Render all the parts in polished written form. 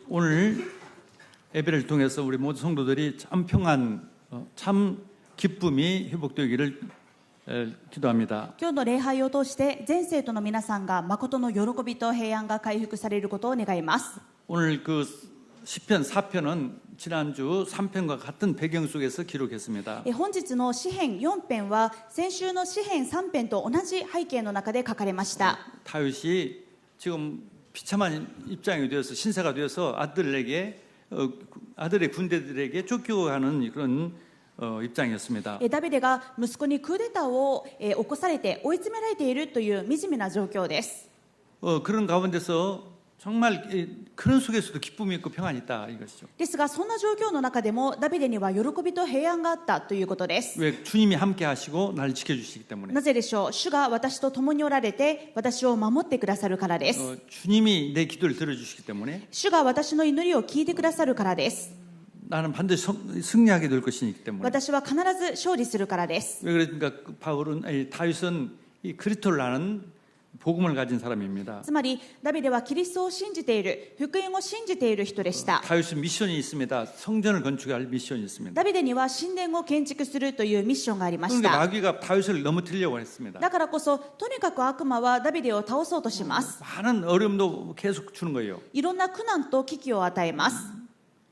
오늘 예배를 통해서 우리 모든 성도들이 참 평안, 참 기쁨이 회복되기를 기도합니다. 今日の礼拝を通して全生徒の皆さんが誠の喜びと平安が回復されることを願います。 오늘 그 시편 4편은 지난주 3편과 같은 배경 속에서 기록했습니다. 本日の詩編4編は先週の詩編3編と同じ背景の中で書かれました。 다윗이 지금 비참한 입장이 되어서 신세가 되어서 아들의 군대들에게 쫓겨가는 그런 입장이었습니다. ダビデが息子にクーデターを起こされて追い詰められているという惨めな状況です。 그런 가운데서 정말 그런 속에서도 기쁨이 있고 평안이 있다 이것이죠. ですがそんな状況の中でもダビデには喜びと平安があったということです。 왜 주님이 함께 하시고 나를 지켜주시기 때문에. なぜでしょう。主が私と共におられて私を守ってくださるからです。 주님이 내 기도를 들어주시기 때문에. 主が私の祈りを聞いてくださるからです。 나는 반드시 승리하게 될 것이기 때문에. 私は必ず勝利するからです。 왜 그러니까 다윗은 이 그리스도를 아는 복음을 가진 사람입니다. つまりダビデはキリストを信じている、福音を信じている人でした。 다윗은 미션이 있습니다. 성전을 건축할 미션이 있습니다. ダビデには神殿を建築するというミッションがありまし 그러니까 た。 마귀가 다윗을 넘어뜨리려고 했습니다. だからこそとにかく悪魔はダビデを倒そうとします。 많은 어려움도 계속 주는 거예요. いろんな苦難と危機を与えます。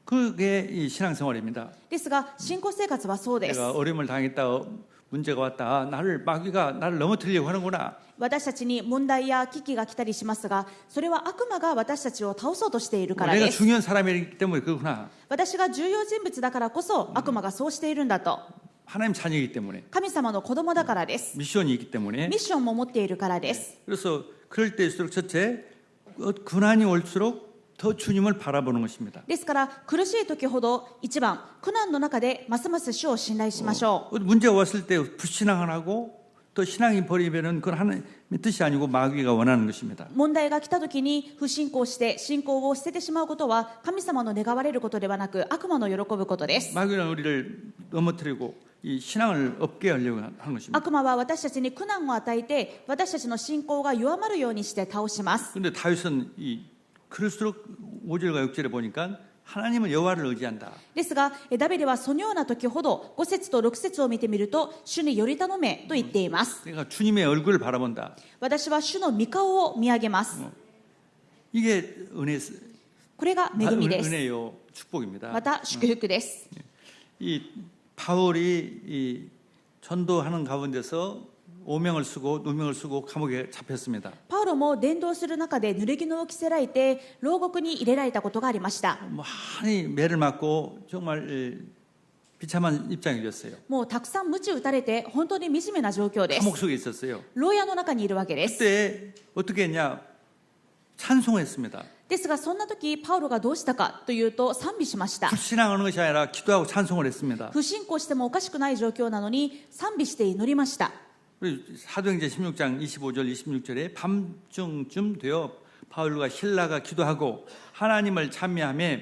그게 이 신앙생활입니다. ですが信仰生活はそうです。 내가 어려움을 당했다, 문제가 왔다, 마귀가 나를 넘어뜨리려고 하는구나. 私たちに問題や危機が来たりしますが、それは悪魔が私たちを倒そうとしているから 내가 です。 중요한 사람이기 때문에 그렇구나. 私が重要人物だからこそ悪魔がそうしているんだと。 하나님 자녀이기 때문에. 神様の子供だからです。 미션이 있기 때문에. ミッションも持っているからです。 그래서 그럴 때일수록 첫째, 고난이 올수록 더 주님을 바라보는 것입니다. ですから苦しい時ほど一番苦難の中でますます主を信頼しましょう。 문제가 왔을 때 불신앙을 하고 또 신앙이 버리면은 그건 하나님의 뜻이 아니고 마귀가 원하는 것입니다. 問題が来た時に不信仰して信仰を捨ててしまうことは神様の願われることではなく悪魔の喜ぶことです。 마귀는 우리를 넘어뜨리고 이 신앙을 없게 하려고 하는 것입니다. 悪魔は私たちに苦難を与えて私たちの信仰が弱まるようにして倒します。 그런데 다윗은 그럴수록 5절과 6절에 보니까 하나님은 여호와를 의지한다. ですがダビデはそのような時ほど5節と6節を見てみると主により頼めと言っています。 그러니까 주님의 얼굴을 바라본다. 私は主の御顔を見上げます。 이게これが恵みです。 은혜요 축복입니다. また祝福です。 이 바울이 이 전도하는 가운데서 오명을 쓰고 누명을 쓰고 감옥에 잡혔습니다. パウロも伝道する中で濡れ衣を着せられて牢獄に入れられたことがありました。 많이 매를 맞고 정말 비참한 입장이 됐어요. もうたくさん鞭打たれて本当に惨めな状況です。 감옥 속에 있었어요. 牢屋の中にいるわけです。 그때 어떻게 했냐? 찬송했습니다. ですがそんな時パウロがどうしたかというと賛美しました。 불신앙하는 것이 아니라 기도하고 찬송을 했습니다. 不信仰してもおかしくない状況なのに賛美して祈りました。 사도행전 16장 25절 26절에 밤중쯤 되어 바울과 실라가 기도하고 하나님을 찬미하며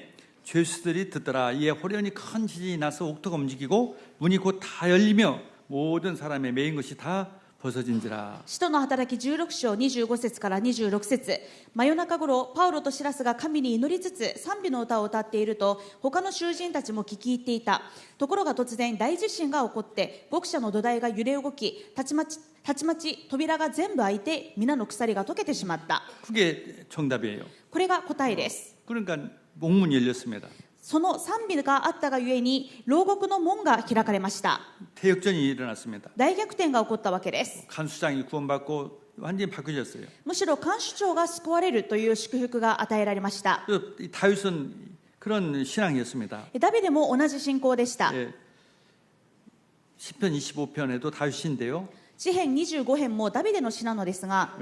죄수들이 듣더라. 이에 호련히 큰 지진이 나서 옥토가 움직이고 문이 곧 다 열리며 모든 사람의 매인 것이 다 벗어진지라. 使徒の働き16章25節から26節。真夜中頃パウロとシラスが神に祈りつつ賛美の歌を歌っていると他の囚人たちも聞き入っていた。ところが突然大地震が起こって獄舎の土台が揺れ動きたちまち扉が全部開いて皆の鎖が解けてしまった。 그게 정답이에요. これが答えです。 그러니까 목문이 열렸습니다. その賛美があったがゆえに牢獄の門が開かれました。 대역전이 일어났습니다. 大逆転が起こったわけです。 간수장이 구원받고 완전히 바뀌어졌어요. むしろ看守長が救われるという祝福が与えられました。 이 다윗은 그런 신앙이었습니다. ダビデも同じ信仰でした。 예, 시편 25편에도 다윗인데요. 詩編25編もダビデの詩なのですが、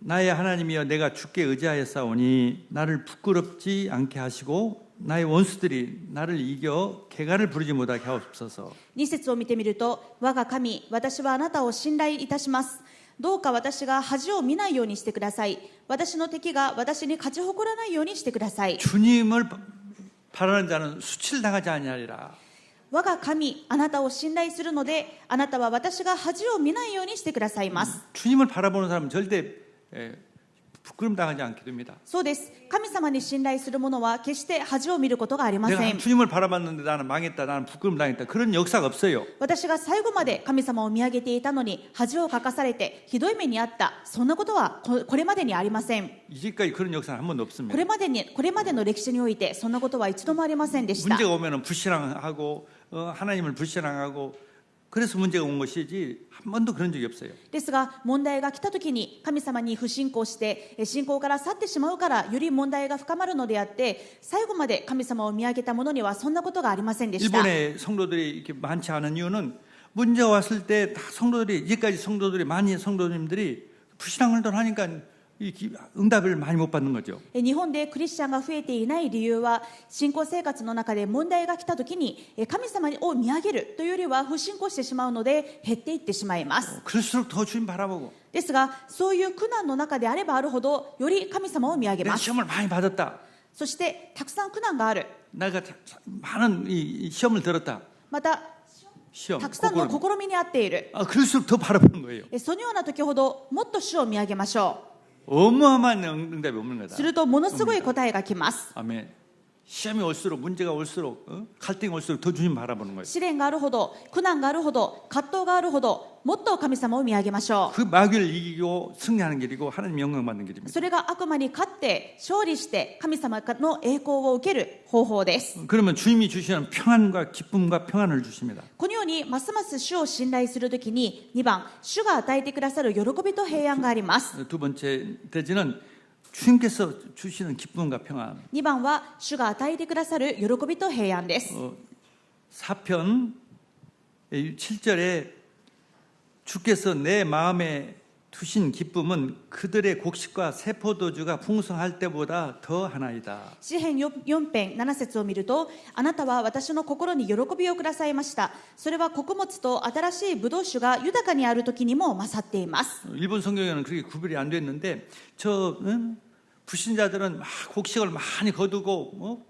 나의 하나님이여 내가 주께 의지하였사오니 나를 부끄럽지 않게 하시고 나의 원수들이 나를 이겨 개가를 부르지 못하게 하옵소서. 2節を見てみると、我が神、私はあなたを信頼いたします。どうか私が恥を見ないようにしてください。私の敵が私に勝ち誇らないようにしてください。 주님을 바라는 자는 수치를 당하지 아니하리라. 我が神、あなたを信頼するので、あなたは私が恥を見ないようにしてくださいます。 주님을 바라보는 사람은 절대 부끄럼 당하지 않게 됩니다. そうです。神様に信頼する者は決して恥を見ることがありま 내가 せん。 주님을 바라봤는데 나는 망했다, 나는 부끄럼 당했다, 그런 역사가 없어요. 私が最後まで神様を見上げていたのに恥をかかされてひどい目にあった、そんなことはこれまでにありません。 이제까지 그런 역사는 한 번도 こ 없습니다. れまでの歴史においてそんなことは一度もありませんでした。 문제가 오면은 불신앙하고 하나님을 불신앙하고 그래서 문제가 온 것이지 한 번도 그런 적이 없어요. ですが問題が来た時に神様に不信仰して信仰から去ってしまうからより問題が深まるのであって、最後まで神様を見上げた者にはそんなことがありませんでした。 일본의 성도들이 이렇게 많지 않은 이유는 문제가 왔을 때 다 성도들이 이제까지 성도들이 많이 성도님들이 불신앙을 하니까 응답을 많이 못 받는 거죠. 日本でクリスチャンが増えていない理由は、信仰生活の中で問題が来た時に神様を見上げるというよりは不信仰してしまうので減っていってしまいます。 그럴수록 더 주님 바라보고 ですがそういう苦難の中であればあるほどより神様を見上げ 내가 ます。 시험을 많이 받았다. そしてたくさん苦難がある、 내가 많은 이 시험을 들었다. また 시험, たくさんの 고고름. 試みにあっている、 그럴수록 더 바라보는 거예요. そのような時ほどもっと主を見上げましょ 어마어마한 응답이 없는 う。 거다. するとものすごい答えが来ます。 아멘. 시험이 올수록 문제가 올수록 갈등이 올수록 더 주님 바라보는 거예요. 試練があるほど、苦難があるほど、葛藤があるほど、もっと神様を見上げましょ 그 마귀를 이기고 승리하는 길이고 하나님 영광 받는 う。 길입니다. それが悪魔に勝って勝利して神様の栄光を受ける方法です。 그러면 주님이 주시는 평안과 기쁨과 평안을 주십니다. このようにますます主を信頼するときに、2番、主が与えてくださる喜びと平安があります。 두 번째 대지는 주님께서 주시는 기쁨과 평안. 2番は主が与えてくださる喜びと平安です。 4편 7절에 주께서 내 마음에 두신 기쁨은 그들의 곡식과 새 포도주가 풍성할 때보다 더 하나이다. 詩編 4編7節を見ると、あなたは私の心に喜びをくださいました。それは穀物と新しいブドウ酒が豊かにある時にも勝っています。 일본 성경에는 그렇게 구별이 안 됐는데 불신자들은 막 곡식을 많이 거두고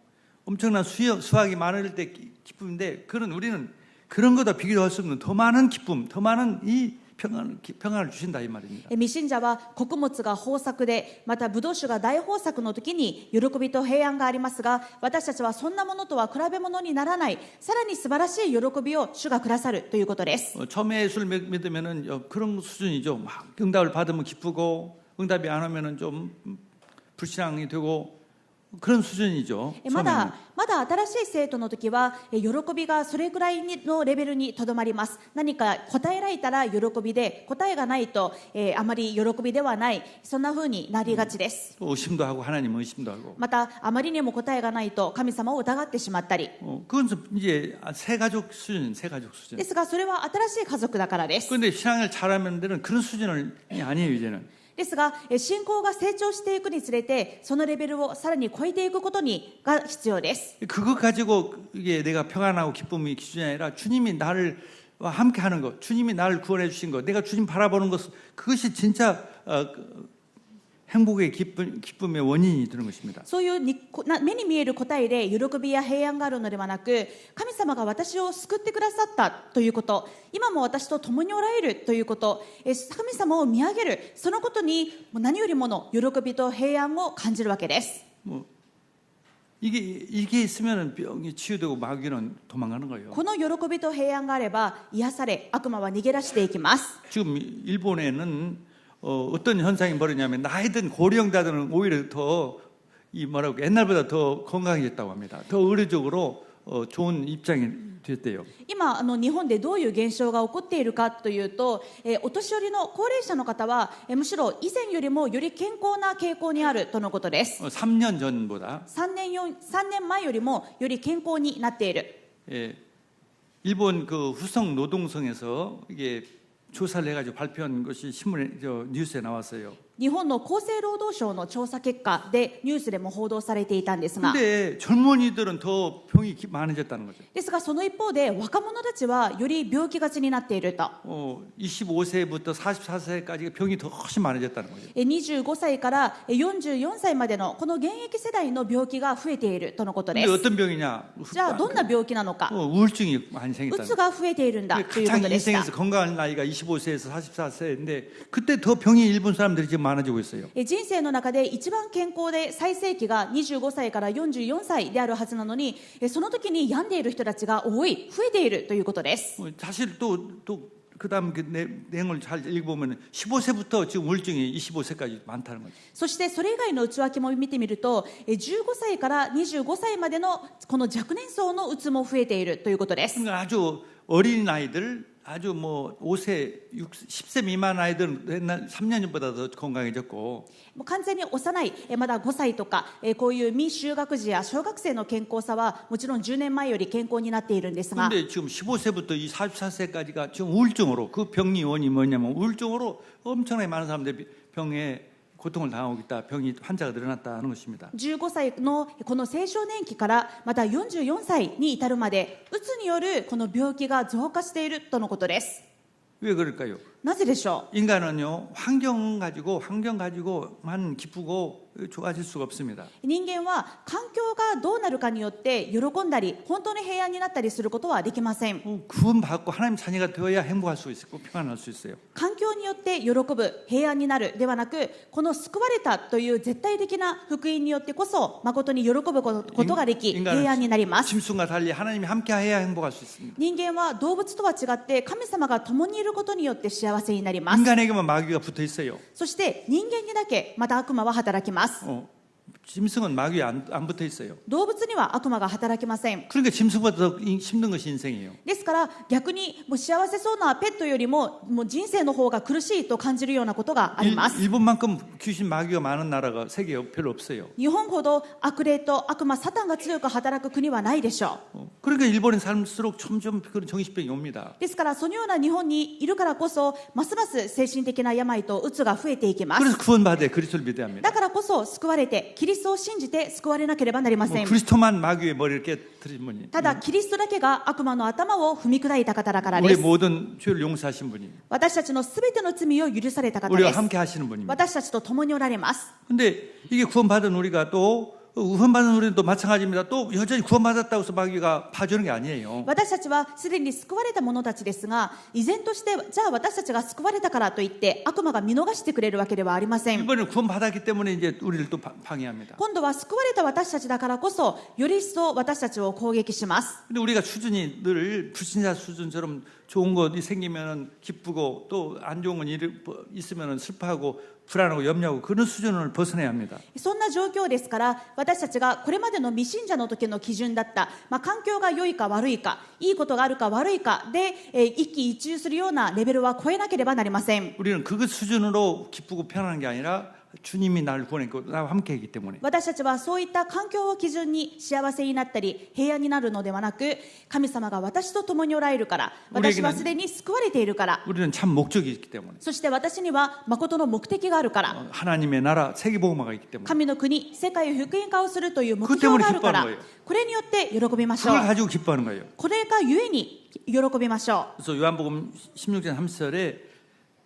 엄청난 수확이 많을 때 기쁨인데 우리는 그런 거다 비교할 수 없는 더 많은 기쁨, 더 많은 이 평안을 주신다 이 말입니다. 未信者は穀物が豊作で、またブドウ酒が大豊作の時に喜びと平安がありますが、私たちはそんなものとは比べ物にならない、さらに素晴らしい喜びを主がくださるということです。 처음에 예수를 믿으면은 그런 수준이죠. 막 응답을 받으면 기쁘고 응답이 안 오면은 좀 불신앙이 되고 그런 수준이죠. まだ新しい生徒の時は喜びがそれぐらいのレベルにとどまります。何か答えられたら喜びで、答えがないとあまり喜びではない、そんな風になりがちです。 의심도 하고 하나님 의심도 하고. またあまりにも答えがないと神様を疑ってしまったり、 그건 이제 새 가족 수준. ですがそれは新しい家族だからです。 그런데 신앙을 잘하면 되는 그런 수준이 아니에요 이제는. ですが信仰が成長していくにつれてそのレベルをさらに超えていくことが必要です。 그거 가지고 이게 내가 평안하고 기쁨이 기준이 아니라 주님이 나를 함께하는 것, 주님이 나를 구원해 주신 것, 내가 주님 바라보는 것, 그것이 진짜 행복의 기쁨의 원인이 되는 것입니다. そういう目に見える答えで喜びや平安があるのではなく、神様が私を救ってくださったということ、今も私と共におられるということ、神様を見上げる、そのことに何よりもの喜びと平安を感じるわけです。 이게 있으면 병이 치유되고 마귀는 도망가는 거예요. この喜びと平安があれば癒され、悪魔は逃げ出していきます。 지금 일본에는 어떤 현상이 벌어지냐면 나이 든 고령자들은 오히려 옛날보다 더 건강해졌다고 합니다. 더 의료적으로 좋은 입장이 됐대요. 今日本でどういう現象が起こっているかというと、お年寄りの高齢者の方はむしろ以前よりもより健康な傾向にあるとのことです。 3년 전보다 3年前よりもより健康になっている。 일본 그 후성 노동성에서 이게 조사를 해가지고 발표한 것이 뉴스에 나왔어요. 日本の厚生労働省の調査結果でニュースでも報道されていたんですが、 근데 젊은이들은 더 병이 많아졌다는 거죠. ですがその一方で若者たちはより病気がちになっていると。 25세부터 44세까지 병이 더 훨씬 많아졌다는 거죠. 25歳から44歳までのこの現役世代の病気が増えているとのことで 근데 す。 어떤 병이냐? じゃあどんな病気なのか、 우울증이 많이 う 생겼다는 つが増えているんだというこ 가장 とでした。 인생에서 건강한 나이가 25세에서 44세인데 그때 더 병이 일본 사람들이 지금 많아지고 있어요. 人生の中で一番健康で最盛期が25歳から44歳であるはずなのに、その時に病んでいる人たちが多い、増えているということです。 사실 또 그다음 그 내용을 잘 읽어보면 15세부터 지금 우울증이 25세까지 많다는 거죠. そしてそれ以外の内訳も見てみると、15歳から25歳までのこの若年層のうつも増えているということです。 그러니까 아주 어린 아이들, 아주 뭐 5세, 10세 미만 아이들은 옛날 3년 전보다 더 건강해졌고, もう完全に幼い、まだ5歳とか、こういう未就学児や小学生の健康さはもちろん10年前より健康になっているんですが、 근데 지금 15세부터 이 44세까지가 지금 우울증으로 그 병리 원인이 뭐냐면 우울증으로 엄청나게 많은 사람들이 병에 고통을 당하고 있다, 병이 환자가 늘어났다는 것입니다. 15歳のこの青少年期からまた44歳に至るまで、うつによるこの病気が増加しているとのことです。 왜 그럴까요? なぜでしょ 인간은요 환경 가지고만 기쁘고 좋아질 수가 없습니다. う。人間は環境がどうなるかによって喜んだり本当に平安になったりすることはできません。 구원받고 하나님 자녀가 되어야 행복할 수 있고 평안할 수 있어요. 環境によって喜ぶ、平安になるではなく、この救われたという絶対的な福音によってこそ誠に喜ぶことができ、平安になります。 짐승과 달리 하나님이 함께해야 행복할 수 있습니다. 人間は動物とは違って神様が共にいることによって幸せになります。 인간에게만 마귀가 붙어 있어요. そして人間にだけまた悪魔は働きます。 짐승은 마귀에 안 붙어 있어요. 動物には悪魔が働きません。 그러니까 짐승보다 더 힘든 것이 인생이에요. ですから逆にもう幸せそうなペットよりも人生の方が苦しいと感じるようなことがあります。 일본만큼 귀신 마귀가 많은 나라가 세계에 별로 없어요. 日本ほど悪霊と悪魔サタンが強く働く国はないでしょう。 그러니까 일본에 살수록 점점 그런 정신병이 옵니다. ですからそのような日本にいるからこそますます精神的な病とうつが増えていきます。 그래서 구원받아야 그리스도를 믿어야 합니다. だからこそ救われてキリストを信じて救われなければなりません。 그리스도만 마귀의 머리를 깨뜨린 분이 ただキリストだけが悪魔の頭を踏み砕いた方だからで 우리 す。 모든 죄를 용서하신 분이 私たちのすべての罪を許された方 우리와 です。 함께 하시는 분입니다. 私たちと共におられます。 근데 이게 구원받은 우리가 또 구원받은 우리는 또 마찬가지입니다. 또 여전히 구원받았다고 해서 마귀가 봐주는 게 아니에요. 私たちはすでに救われた者たちですが、依然としてじゃあ私たちが救われたからといって悪魔が見逃してくれるわけではありません。 이번에는 구원받았기 때문에 이제 우리를 또 방해합니다. 今度は救われた私たちだからこそより一層私たちを攻撃します。 근데 우리가 수준이 늘 불신자 수준처럼 좋은 것이 생기면 기쁘고 또 안 좋은 건 있으면 슬퍼하고 불안하고 염려하고 그런 수준을 벗어나야 합니다. そんな状況ですから私たちがこれまでの未信者の時の基準だった、環境が良いか悪いか、いいことがあるか悪いかで、一喜一憂するようなレベルは超えなければなりません。 우리는 그 수준으로 기쁘고 편안한 게 아니라 주님이 나를 구원했고 나와 함께했기 때문에 私たちはそういった環境を基準に幸せになったり平安になるのではなく、神様が私と共におられるから、私はすでに救われているから、 우리는 참 목적이 있기 때문에 そして私には誠の目的があるから、 하나님의 나라 세계복음화가 있기 때문에 神の国世界を福音化をするという目標があるから、これによって喜びましょう。 그걸 가지고 기뻐하는 거예요. これがゆえに喜びましょう。 그래서 요한복음 16장 30절에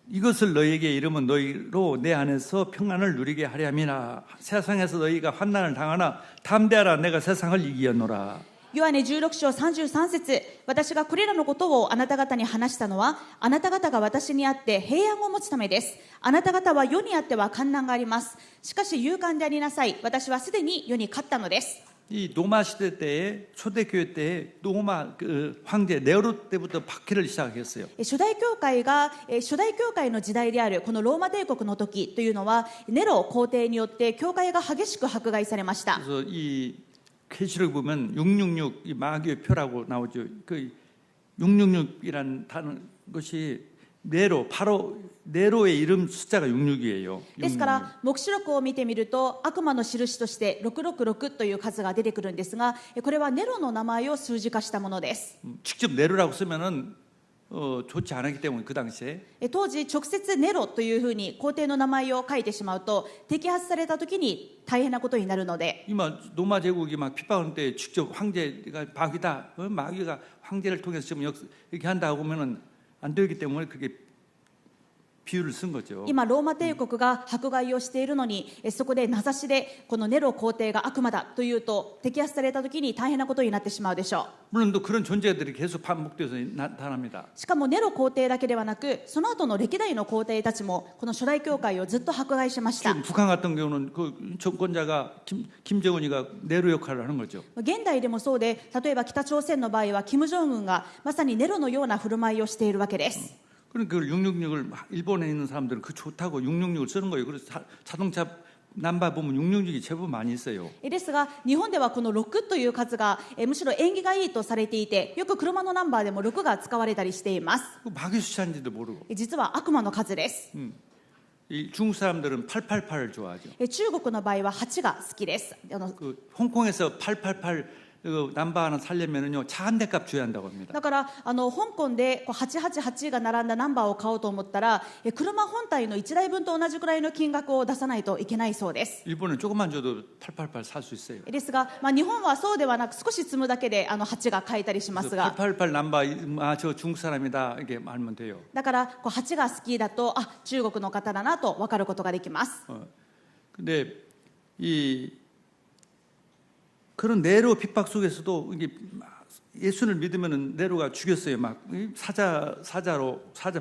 이것을 너희에게 이르면 너희로 내 안에서 평안을 누리게 하려 함이라. 세상에서 너희가 환난을 당하나 담대하라. 내가 세상을 이기었노라. ヨハネ16章33節、私がこれらのことをあなた方に話したのは、あなた方が私にあって平安を持つためです。あなた方は世にあっては患難があります。しかし勇敢でありなさい。私はすでに世に勝ったのです。 이 로마 시대 때에 초대교회 때에 로마 황제 네로 때부터 박해를 시작했어요. 初代教会の時代であるこのローマ帝国の時というのはネロ皇帝によって教会が激しく迫害されました。 그래서 이 계시록 보면 666 이 마귀의 표라고 나오죠. 그 666이라는 단어 것이 네로, 바로 네로의 이름 숫자가 66이에요. ですから黙示録を見てみると悪魔の印として666という数が出てくるんですが、これはネロの名前を数字化したものです。 직접 네로라고 쓰면은 좋지 않았기 때문에 그 당시에 当時直接ネロというふうに皇帝の名前を書いてしまうと摘発された時に大変なことになるので、 이마 로마 제국이 막 핍박하는 때 직접 황제가 마귀다, 마귀가 황제를 통해서 지금 이렇게 한다고 하면은 안 되기 때문에 그게 비유를 쓴 거죠. 今ローマ帝国が迫害をしているのにそこで名指しでこのネロ皇帝が悪魔だというと摘発された時に大変なことになってしまうでしょ 물론 또 그런 존재들이 계속 반복돼서 나타납니다. う。しかもネロ皇帝だけではなくその後の歴代の皇帝たちもこの初代教会をずっと迫害しました。 지금 북한 같은 경우는 그 정권자가 김정은이가 네로 역할을 하는 거죠. 現代でもそうで例えば北朝鮮の場合は金正恩がまさにネロのような振る舞いをしているわけです。 그러니까 그 666을 일본에 있는 사람들은 그 좋다고 666을 쓰는 거예요. 그래서 자동차 남바 보면 666이 제법 많이 있어요. ですが日本ではこの6という数がむしろ縁起がいいとされていてよく車のナンバーでも6が使われたりしています。 마귀 숫자인지도 모르고. 実は悪魔の数です。 이 중국 사람들은 888을 좋아하죠. 中国の場合は8が好きです。 그 홍콩에서 888 그 남바 하나 살려면은요 차 한 대 값 줘야 한다고 합니다. だから香港で888が並んだナンバーを買おうと思ったら車本体の1台分と同じくらいの金額を出さないといけないそうです。 일본은 조금만 줘도 888 살 수 있어요. ですが、日本はそうではなく少し積むだけで8が買えたりしますが 888 남바 저 중국 사람이다 이렇게 말하면 돼요. だから8が好きだと中国の方だなと分かることができます。 근데 이 그런 네로 핍박 속에서도 이게 예수를 믿으면은 네로가 죽였어요. 막 사자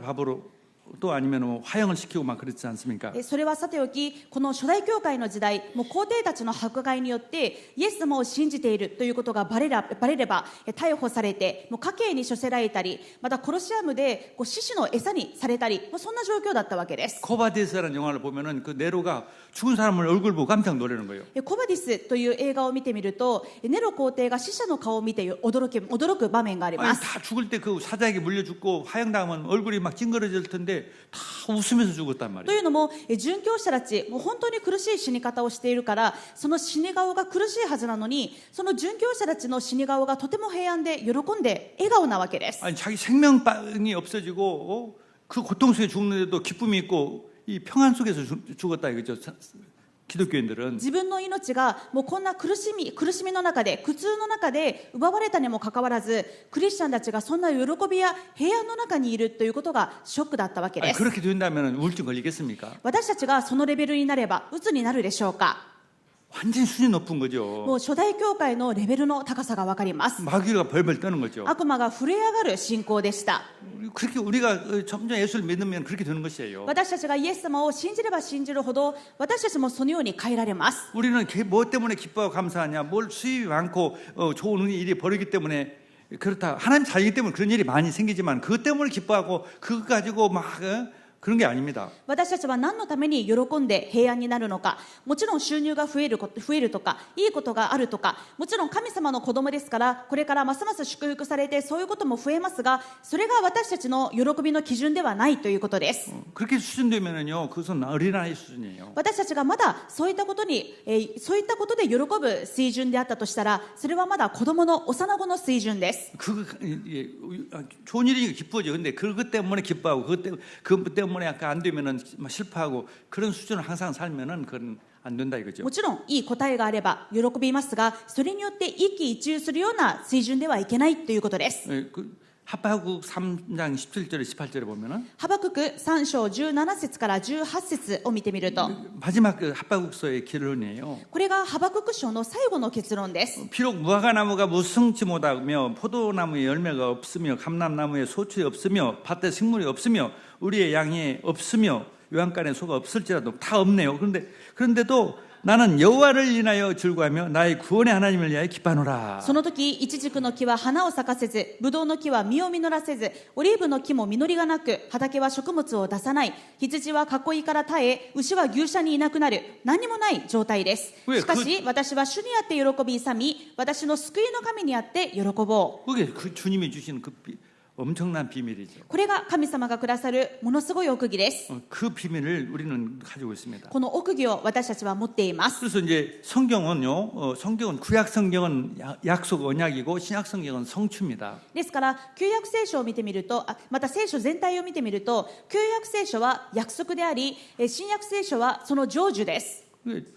밥으로 또 아니면 화형을 시키고 막 그랬지 않습니까? それはさておきこの初代教会の時代もう皇帝たちの迫害によってイエス様を信じているということがバレれば逮捕されてもう家刑に処せられたりまたコロシアムで獅子の餌にされたりもうそんな状況だったわけです。 코바디스라는 영화를 보면은 그 네로가 죽은 사람을 얼굴 보고 깜짝 놀라는 거예요. コバディスという映画を見てみるとネロ皇帝が死者の顔を見て驚く場面がありま 아니, す。 다 죽을 때 그 사자에게 물려 죽고 화형당하면 얼굴이 막 찡그러질 텐데 다 웃으면서 죽었단 と 말이에요. いうのも殉教者たちもう本当に苦しい死に方をしているからその死に顔が苦しいはずなのにその殉教者たちの死に顔がとても平安で喜んで笑顔なわけです。 아니 자기 생명빵이 없어지고 그 고통 속에 죽는데도 기쁨이 있고 이 평안 속에서 죽었다 이거죠. 기독교인들은 自分の命がもうこんな苦しみの中で苦痛の中で奪われたにもかかわらずクリスチャンたちがそんな喜びや平安の中にいるということがショックだったわけで 아니, す。 그렇게 된다면 우울증 걸리겠습니까? 私たちがそのレベルになれば鬱になるでしょうか。 완전히 수준이 높은 も 거죠. う初代教会のレベルの高さが分かります。 마귀가 벌벌 떠는 거죠. 悪魔が震え上がる信仰でした。 그렇게 우리가 점점 예수를 믿으면 그렇게 되는 것이에요. 私たちがイエス様を信じれば信じるほど私たちもそのように変えられます。 우리는 뭐 때문에 기뻐하고 감사하냐? 뭘 수입이 많고 좋은 일이 벌어지기 때문에 그렇다. 하나님 자유이기 때문에 그런 일이 많이 생기지만 그것 때문에 기뻐하고 그것 가지고 막 그런 게 아닙니다. 私たちは何のために喜んで平安になるのか、もちろん収入が増えるとかいいことがあるとか、もちろん神様の子供ですからこれからますます祝福されてそういうことも増えますが、それが私たちの喜びの基準ではないということです。 그렇게 수준되면은요, 그것은 어린아이 수준이에요. 私たちがまだそういったことで喜ぶ水準であったとしたら、それはまだ子供の幼子の水準です。 좋은 일이니까 기뻐져. 근데 그것 때문에 기뻐하고 그것 때문에 약간 안 되면은 막 실패하고 그런 수준을 항상 살면은 그건 안 된다 이거죠. もちろんいい答えがあれば喜びますが、それによって一喜一憂するような水準ではいけないということです。 하박국 3장 17절에 18절에 보면은 ハバクク3章17節から18節を見てみると、 마지막 그 하박국서의 결론이에요. これがハバクク書の最後の結論です。 비록 무화과나무가 무성치 못하며 포도나무에 열매가 없으며 감람나무에 소출이 없으며 밭에 식물이 없으며 우리의 양이 없으며 요한간에 소가 없을지라도 다 없네요. 그런데도 나는 여호와를 인하여 즐거워하며 나의 구원의 하나님을 위하여 기뻐하노라. その時イチジクの木は花を咲かせず、ブドウの木は実を実らせず、オリーブの木も実りがなく、畑は食物を出さない、羊は囲いから絶え、牛は牛舎にいなくなる、何もない状態です。しかし私は主にあって喜び勇み、私の救いの神にあって喜ぼう。 그게 그 주님이 주시는 그 엄청난 비밀이죠. これが神様がくださるものすごい奥義です。 그 비밀을 우리는 가지고 있습니다. この奥義を私たちは持っています。 그래서 이제 성경은요, 성경은 구약 성경은 약속 언약이고 신약 성경은 성취입니다. ですから旧約聖書を見てみると、また聖書全体を見てみると、旧約聖書は約束であり、新約聖書はその成就です。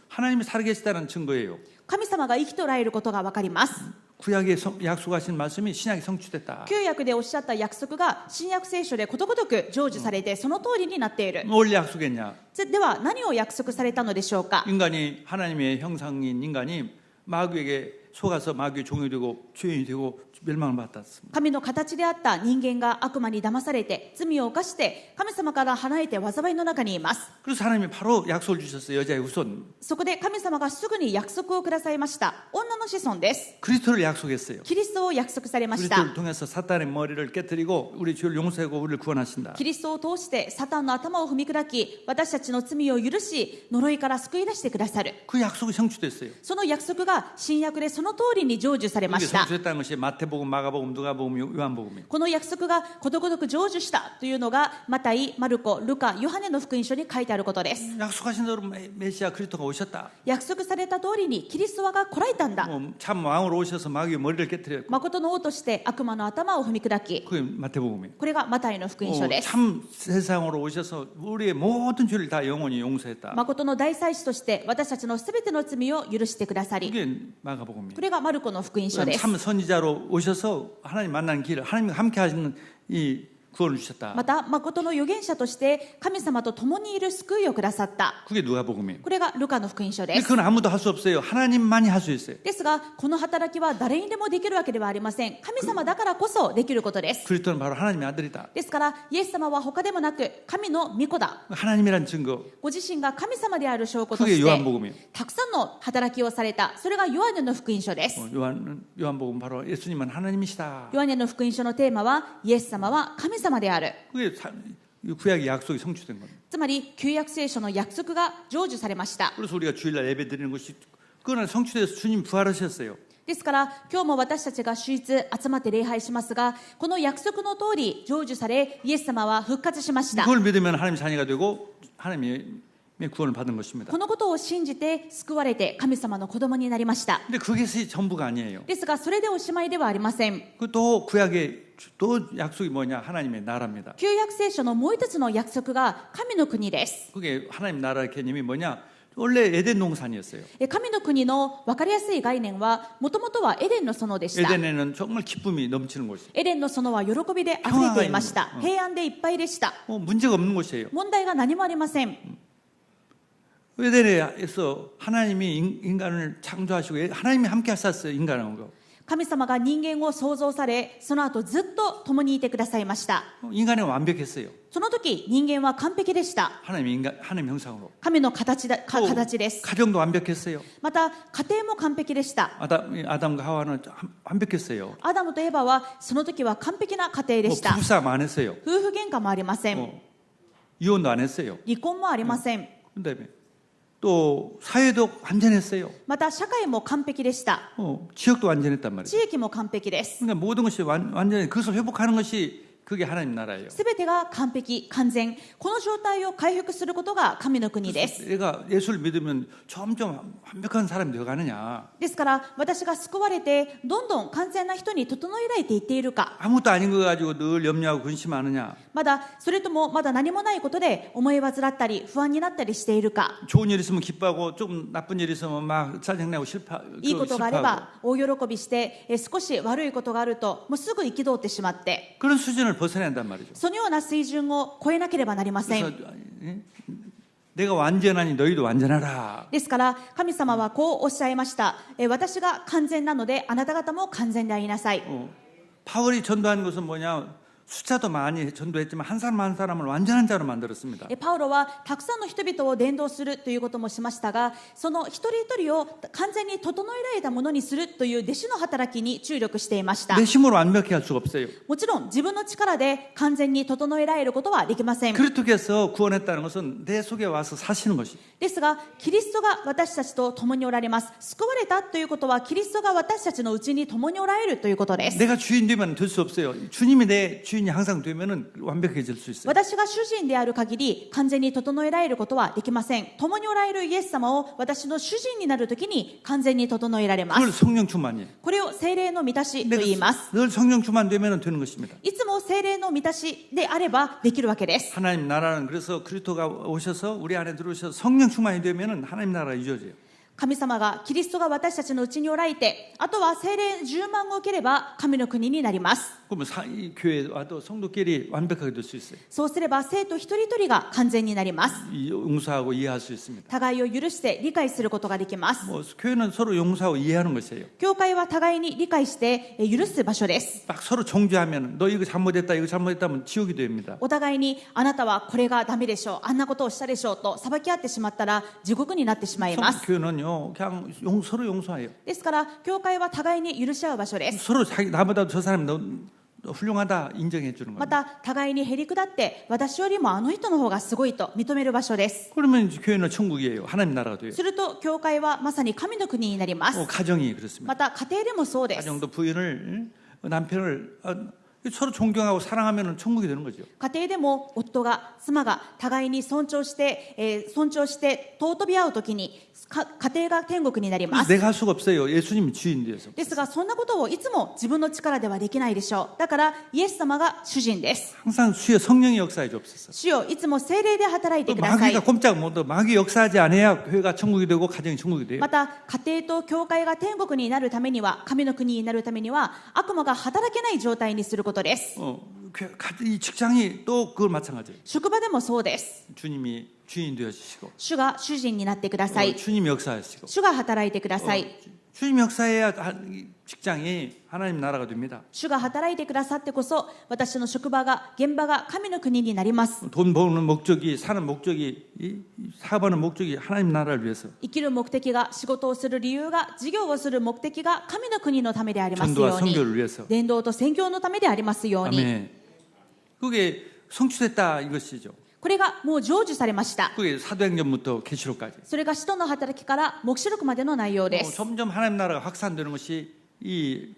하나님이 살아계시다는 증거예요. 神様が生きとられることが分かります。 구약에 약속하신 말씀이 신약에 성취됐다. 旧約でおっしゃった約束が新約聖書でことごとく成就されてその通りになっている。 뭘 약속했냐? では何を約束されたのでしょうか。 인간이 하나님의 형상인 인간이 마귀에게 속아서 마귀의 종이 되고 죄인이 되고 멸망을 받았습니다. 神の形であった人間が悪魔に騙されて罪を犯して神様から離れて災いの中にいます。 그래서 하나님이 바로 약속을 주셨어요. 여자의 후손. そこで神様がすぐに約束をくださいました。女の子孫です。 그리스도를 약속했어요. キリストを約束されました。 그리스도를 통해서 사탄의 머리를 깨뜨리고 우리 죄를 용서하고 우리를 구원하신다. キリストを通してサタンの頭を踏み砕き私たちの罪を許し呪いから救い出してくださる。 그 약속이 성취됐어요. その約束が新約でその通りに成就されま 이게 した。 성취됐다는 것이 마태복음, 마가복음, 누가복음, 요한복음이에요. この約束がことごとく成就したというのがマタイ、マルコ、ルカ、ヨハネの福音書に書いてあることです。 약속하신 대로 메시아 그리스도가 오셨다. 約束された通りにキリストが来られたんだ。 참 왕으로 오셔서 마귀의 머리를 깨뜨렸고 誠の王として悪魔の頭を踏み砕き 그게 마태복음이에요. これがマタイの福音書です。 참 세상으로 오셔서 우리의 모든 죄를 다 영원히 용서했다. 誠の大祭司として私たちのすべての罪を許してくださり 그게 마가복음이에요. これがマルコの福音書です。 참 선지자로 오셔서 하나님 만나는 길을 하나님과 함께 하시는 이 구원을 주셨다. また誠の預言者として神様と共にいる救いをくださった。 그게 누가복음이에요. これがルカの福音書で 근데 す。 그건 아무도 할 수 없어요. 하나님만이 할 수 있어요. ですがこの働きは誰にでもできるわけではありません。神様だからこそできることです。 그리스도는 바로 하나님의 아들이다. ですからイエス様は他でもなく神の御子だ。 하나님이란 증거. ご自身が神様である証拠と 그게 して 요한복음이에요. たくさんの働きをされた。それがヨハネの福音書です。 요한복음 바로 예수님은 하나님이시다. ヨハネの福音書のテーマはイエス様は神様である。 그게 구약의 약속이 성취된 겁니다. つまり旧約聖書の約束が成就されました。 그래서 우리가 주일날 예배 드리는 것이 그거는 성취돼서 주님 부활하셨어요. ですから今日も私たちが主日集まって礼拝しますがこの約束の通り成就されイエス様は復活しました。 그걸 믿으면 하나님 자녀가 되고 하나님의 구원을 받은 것입니다. このことを信じて救われて神様の子供になりました。 근데 그것이 전부가 아니에요. ですがそれでおしまいではありません。 또 구약의 또 약속이 뭐냐? 하나님의 나라입니다. 旧約聖書のもう一つの約束が神の国です。 그게 하나님 나라의 개념이 뭐냐? 원래 에덴 동산이었어요. 神の国の分かりやすい概念はもともとはエデンの園でした。 에덴에는 정말 기쁨이 넘치는 곳이. エデンの園は喜びで溢れていました。平安でいっぱいでした。 문제가 없는 곳이에요. 問題が何もありません。 에덴에서 하나님이 인간을 창조하시고 하나님이 함께 하셨어요. 인간하고. 神様が人間を創造されその後ずっと共にいてくださいました。 인간은 완벽했어요. その時人間は完璧でした。 하나님 형상으로. 神の形です。 가정도 완벽했어요. また家庭も完璧でした。 아담과 하와는 완벽했어요. アダムとエバはその時は完璧な家庭でした。 부부싸움 안 했어요. 夫婦喧嘩もありません。 이혼도 안 했어요. 離婚もありません。 그다음에 또 사회도 완전했어요. また社会も完璧でした。 지역도 완전했단 말이에요. 地域も完璧です。 그러니까 모든 것이 완전히 그것을 회복하는 것이 그게 하나님 나라예요. すべてが完璧完全この状態を回復することが神の国です。 내가 예수를 믿으면 점점 완벽한 사람이 되어가느냐. ですから私が救われてどんどん完全な人に整えられていっているか 아무것도 아닌 거 가지고 늘 염려하고 근심하느냐. まだそれともまだ何もないことで思い煩ったり不安になったりしているか 좋은 일 있으면 기뻐하고 좀 나쁜 일 있으면 막 짜증내고 いいことがあれば大喜びして少し悪いことがあるともうすぐ憤ってしまって 그런 수준을 벗어내야 한단 말이죠. そのような水準を超えなければなりませ 그래서 ん。 내가 완전하니 너희도 완전하라. ですから神様はこうおっしゃいました。私が完全なのであなた方も完全でありなさい。 바울이 전도한 것은 뭐냐? 숫자도 많이 전도했지만 한 사람 한 사람을 완전한 자로 만들었습니다. パウロはたくさんの人々を伝道するということもしましたがその一人一人を完全に整えられたものにするという弟子の働きに注力していました。 내 힘으로 완벽히 할 수가 없어요. もちろん自分の力で完全に整えられることはできません。 그리스도께서 구원했다는 것은 내 속에 와서 사시는 것이. ですがキリストが私たちと共におられます。救われたということはキリストが私たちのうちに共におられるということです。 내가 주인 되면 될 수 없어요. 주님이 내 주인이 항상 되면은 완벽해질 수 있어요. 私が主人である限り完全に整えられることはできません。共におられるイエス様を私の主人になるときに完全に整えられま 그걸 す。 성령 충만이에요. これを聖霊の満たしと言います。 늘 성령 충만 되면은 되는 것입니다. いつも聖霊の満たしであればできるわけです。 하나님 나라는 그래서 그리스도가 오셔서 우리 안에 들어오셔서 성령 충만이 되면은 하나님 나라가 이루어져요. 神様が、キリストが私たちのうちにおられて、あとは聖霊10万を受ければ神の国になります。 그러면 이 교회에 와도 성도끼리 완벽하게 될 수 있어요. そうすれば生徒一人一人が完全になります。 용서하고 이해할 수 있습니다. 互いを許して理解することができます。 뭐 교회는 서로 용서하고 이해하는 것이에요. 教会は互いに理解して許す場所です。 막 서로 정죄하면 너 이거 잘못했다 이거 잘못했다면 지옥이 됩니다. お互いにあなたはこれがダメでしょう、あんなことをしたでしょうと裁き合ってしまったら地獄になってしまいます。 교회는요 그냥 서로 용서해요. ですから教会は互いに許し合う場所です。 서로 자기 나보다 저 사람이 너 훌륭하다 인정해 주는 ま 거예요. た互いにへり下って私よりもあの人の方がすごいと認める場所です。 그러면 이제 교회는 천국이에요. 하나님 나라가 돼요. すると教会はまさに神の国になります。 가정이 그렇습니다. また家庭でもそうです。 가정도 부인을 남편을 서로 존경하고 사랑하면 천국이 되는 거죠. 家庭でも夫が妻が互いに尊重して、尊び合うときに家庭が天国になります。 내가 할 수가 없어요. 예수님이 주인 되어서. ですがそんなことをいつも自分の力ではできないでしょう。だからイエス様が主人です。 항상 주여 성령의 역사에 주옵소서. 主よいつも聖霊で働いてください。 마귀가 꼼짝 못해 마귀 역사하지 않아야 교회가 천국이 되고 가정이 천국이 돼요. また家庭と教会が天国になるためには、神の国になるためには悪魔が働けない状態にすることです。 이 직장이 또 그걸 마찬가지예요. 職場でもそうです。 주님이 주인 되어 주시고 主が主人になってください。 주님이 역사하시고 主が働いてください。 주님이 역사해야 직장이 하나님 나라가 됩니다. 主が働いてくださってこそ私の職場が、現場が神の国になります。 돈 버는 목적이 사는 목적이 사업하는 목적이 하나님 나라를 위해서 生きる目的が、仕事をする理由が、事業をする目的が神の国のためでありますよ 전도와 うに、 선교를 위해서 伝道と宣教のためでありますように。 아멘. 그게 성취됐다 이것이죠. これがもう成就されました。 그게 사도행전부터 계시록까지 それが使徒の働きから黙示録までの内容です。 점점 하나님 나라가 확산되는 것이 이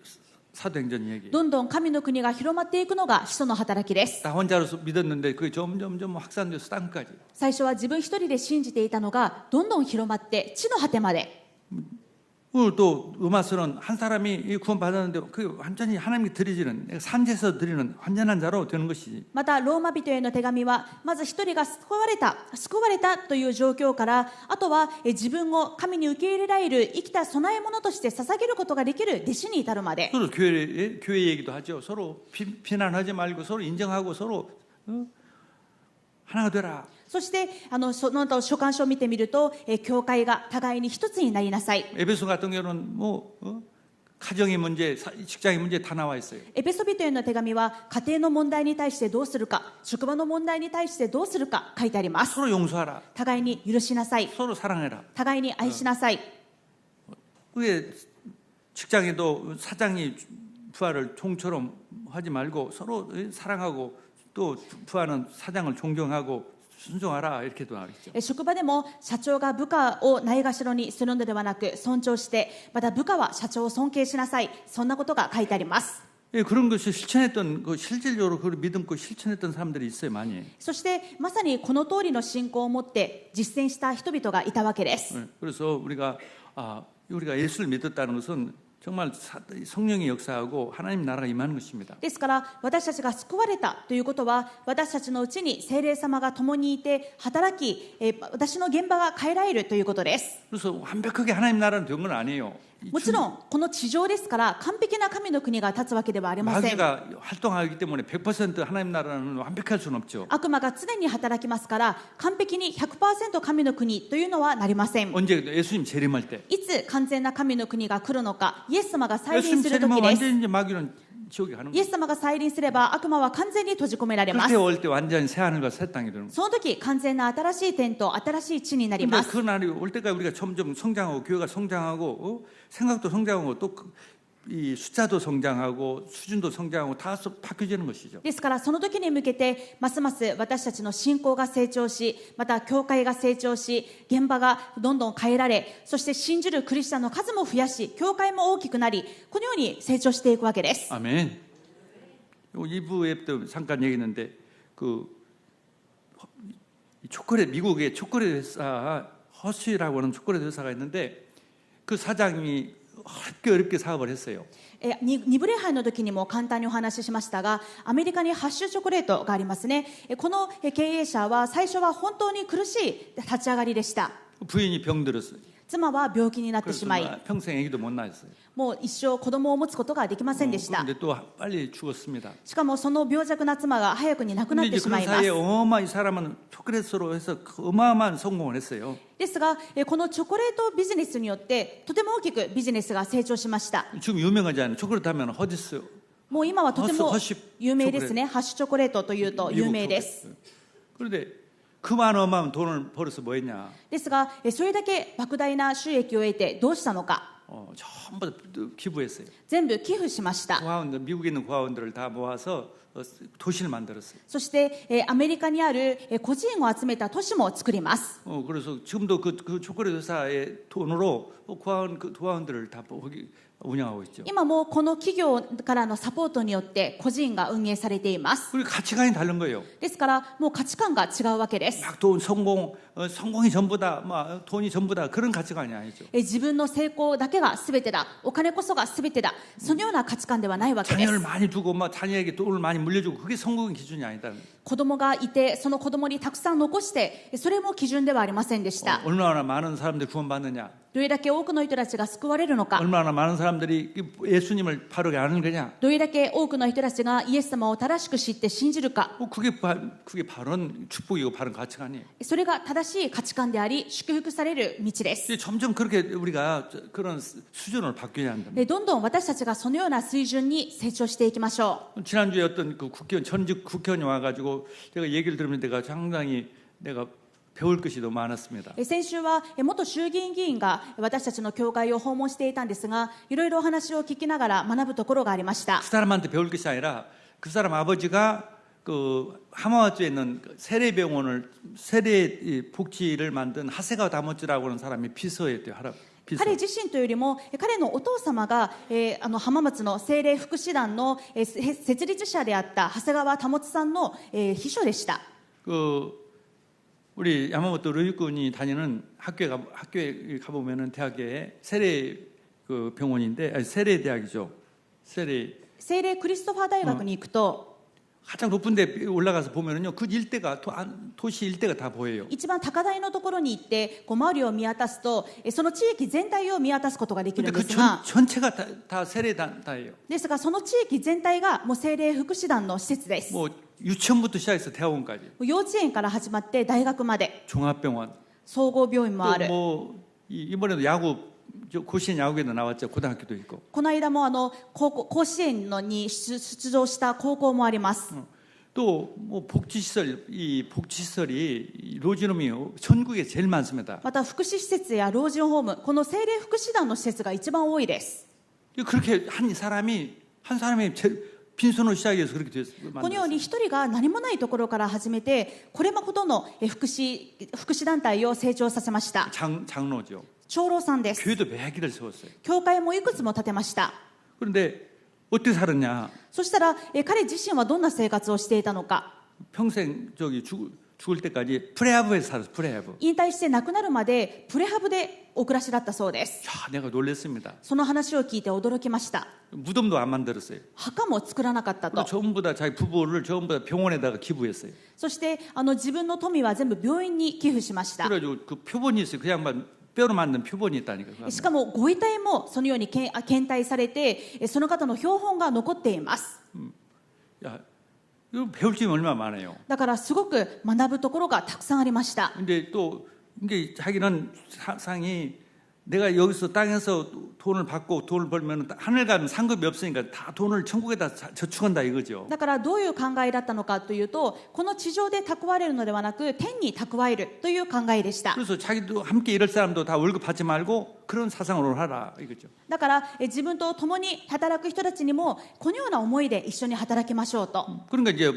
사도행전 이야기. どんどん神の国が広まっていくのが使徒の働きです。 나 혼자로서 믿었는데 그게 점점 확산돼서 땅까지. 最初は自分一人で信じていたのがどんどん広まって地の果てまで。 오늘 또 로마서는 한 사람이 구원 받았는데 그 완전히 하나님께 드리지는 산지에서 드리는 완전한 자로 되는 것이지. またローマ人への手紙は、まず一人が救われたという状況から、あとは自分を神に受け入れられる生きた供え物として捧げることができる弟子に至るまで。 서로 교회 얘기도 하죠. 서로 비난하지 말고 서로 인정하고 서로 하나가 되라. そしてその後書簡書を見てみると、教会が互いに一つになりなさい。 에베소 같은 경우는 가정의 문제, 직장의 문제 다 나와 있어요. エペソビトへの手紙は家庭の問題に対してどうするか、職場の問題に対してどうするか書いてあります。 서로 용서하라. 互いに許しなさい。 서로 사랑해라. 互いに愛しなさい。 그게 직장에도 사장이 부하를 총처럼 하지 말고 서로 사랑하고 또 부하는 사장을 존경하고 순종하라 이렇게도 나와있죠. 職場でも社長が部下をないがしろにするのではなく尊重して、また部下は社長を尊敬しなさい。そんなことが書いてあります。 예, 그런 것을 실천했던 실질적으로 그걸 믿음고 실천했던 사람들이 있어요, 많이. そしてまさにこの通りの信仰を持って実践した人々がいたわけです。 예, 그래서 우리가 예수를 믿었다는 것은 정말 성령이 역사하고 하나님 나라가 임하는 것입니다. ですから私たちが救われたということは、私たちのうちに聖霊様が共にいて働き、私の現場が変えられるということです。 그래서 완벽하게 하나님 나라는 된 건 아니에요. もちろんこの地上ですから完璧な神の国が立つわけではありません。 마귀가 활동하기 때문에 100% 하나님 나라는 완벽할 수는 없죠. 悪魔が常に働きますから完璧に 100% 神の国というのはなりません。 언제 예수님 재림할 때. いつ完全な神の国が来るのか、イエス様が再臨 예수님 する 재림하면 時です。 완전히 이제 마귀는 지옥에 가는 イエ 거예요. ス様が再臨すれば悪魔は完全に閉じ込められま 그때 す。 올 때 완전히 새 하늘과 새 땅이 되는 거예요. その時完全な新しい天と新しい地になり 근데 ます。 그 날이 올 때까지 우리가 점점 성장하고 교회가 성장하고 생각도 성장하고 또 이 숫자도 성장하고 수준도 성장하고 다 바뀌어지는 것이죠. ですからその時に向けてますます私たちの信仰が成長し、また教会が成長し、現場がどんどん変えられ、そして信じるクリスチャンの数も増やし、教会も大きくなり、このように成長していくわけです。 아멘. 2부에 또 잠깐 얘기했는데 미국의 초콜릿 회사 허쉬라고 하는 초콜릿 회사가 있는데 그 사장이 어렵게 사업을 했어요. 2部礼拝の時にも簡単にお話ししましたが、アメリカにハッシュチョコレートがありますね。この経営者は最初は本当に苦しい立ち上がりでした。 부인이 병들었어요. 妻は病気になってし 그래서 まい 평생 아기도 못 낳았어요. もう一生子供を持つことができませんでした。 그런데 또 빨리 죽었습니다. しかもその病弱な妻が早くに亡くな 근데 って 이제 しま 그런 います。 사이에 어마어마한 이 사람은 초콜릿으로 해서 어마어마한 성공을 했어요. ですがこのチョコレートビジネスによってとても大きくビジネスが成長しました。 지금 유명하지 않아요. 초콜릿 하면 허디스. もう今はとてもハッシュ有名ですね。ハッシュチョコレートというと有名です。 그런데 그 많은 어마어마한 돈을 벌어서 뭐 했냐? ですがそれだけ莫大な収益を得てどうしたのか。 전부 다 기부했어요. 全部寄付しました。 고아원들, 미국에 있는 고아원들을 다 모아서 도시를 만들었어요. そしてアメリカにある孤児院を集めた都市も作ります。 그래서 지금도 그 초콜릿 회사의 돈으로 고아원들을 다 거기 운영하고 있죠. 今もこの企業からのサポートによって孤児院が運営されています。 그리고 가치관이 다른 거예요. ですからもう価値観が違うわけです。 막 돈, 성공이 전부다, 막 돈이 전부다 그런 가치관이 아니죠. 自分の成功だけが全てだ、お金こそが全てだ、そのような価値観ではないわけです。 자녀를 많이 두고 막 자녀에게 돈을 많이 물려주고 그게 성공의 기준이 아니다. 子供がいてその子供にたくさん残してそれも基準ではありませんでした。 얼마나 많은 사람들이 구원받느냐, どれだけ多くの人たちが救われるのか、 얼마나 많은 사람들이 예수님을 바르게 아는 거냐. どれだけ多くの人たちがイエス様を正しく知って信じるか、 그게 바른 축복이고 바른 가치관이에요. それが正しい価値観であり祝福される道です。 점점 그렇게 우리가 그런 수준을 바뀌어야 한다. どんどん私たちがそのような水準に成長していきましょ 지난주에 어떤 그 전직 국회의원이 와가지고 제가 얘기를 들으면 내가 상당히 내가 배울 것이 너무 많았습니다. う。先週は元衆議院議員が私たちの教会を訪問していたんですが、いろいろお話を聞きながら学ぶところがありました。 그 사람한테 배울 것이 아니라 그 사람 아버지가 그 하마와주에 있는 세례 복지를 만든 하세가 다모츠라고 하는 사람이 비서였대요. 비서. 彼自身というよりも彼のお父様が、浜松の聖霊福祉団の、設立者であった長谷川保さんの、秘書でした。 우리 야마모토 르유군이 다니는 학교에 가보면은 대학에 세례 그 병원인데 아니 세례 대학이죠. 세례 聖霊クリストファー大学に行くと、 가장 높은 데 올라가서 보면은요 그 일대가 도시 일대가 다 보여요. 一番高台のところに行ってこう周りを見渡すとその地域全体を見渡すことができるん 근데 で 그 すが、 전체가 다 세례단이에요. ですがその地域全体がもう聖霊福祉団の施設です。 뭐 유치원부터 시작해서 대학원까지 幼稚園から始まって大学まで 종합병원 総合病院もある。 또 뭐 이번에도甲子園 야구에도 나왔죠. 고등학교도 있고 この間も甲子園に出場した高校もあります。 또 뭐 복지시설이 로지놈이 전국에 제일 많습니다. また福祉施設や老人ホーム、この聖霊福祉団の施設が一番多いです。 그렇게 한 사람이 빈손으로 시작해서 그렇게 됐어요. このように一人が何もないところから始めてこれほどの福祉団体を成長させました。 장로죠. 長老さんです。 교회도 100기를 세웠어요. 教会もいくつも建てました。 그런데 어떻게 살았냐? そしたら彼自身はどんな生活をしていたのか。 평생 죽을 때까지 프레하브에서 살았어요. 프레하브. 引退して亡くなるまでプレハブでお暮らしだったそうです。 야, 내가 놀랐습니다. その話を聞いて驚きました。 무덤도 안 만들었어요. 墓も作らなかったと。 전부 다 자기 부부를 전부 다 병원에다가 기부했어요. そして自分の富は全部病院に寄付しました。 그래가지고 그 표본이 있어요. 그 양반 뼈로 만든 표본이 있다니까. しかもご遺体もそのように検体されてその方の標本が残っています。 야, 이거 배울 점이 얼마나 많아요. だからすごく学ぶところがたくさんありました。 근데 또 이게 자기는 상이 내가 여기서 땅에서 돈을 받고 돈을 벌면 하늘 가면 상급이 없으니까 다 돈을 천국에다 저축한다 이거죠. だからどういう考えだったのかというと、この地上で蓄えるのではなく天に蓄えるという考えでした。 그래서 자기도 함께 일할 사람도 다 월급 받지 말고 그런 사상으로 하라 이거죠. だから自分と共に働く人たちにもこのような思いで一緒に働きましょうと。 그러니까 이제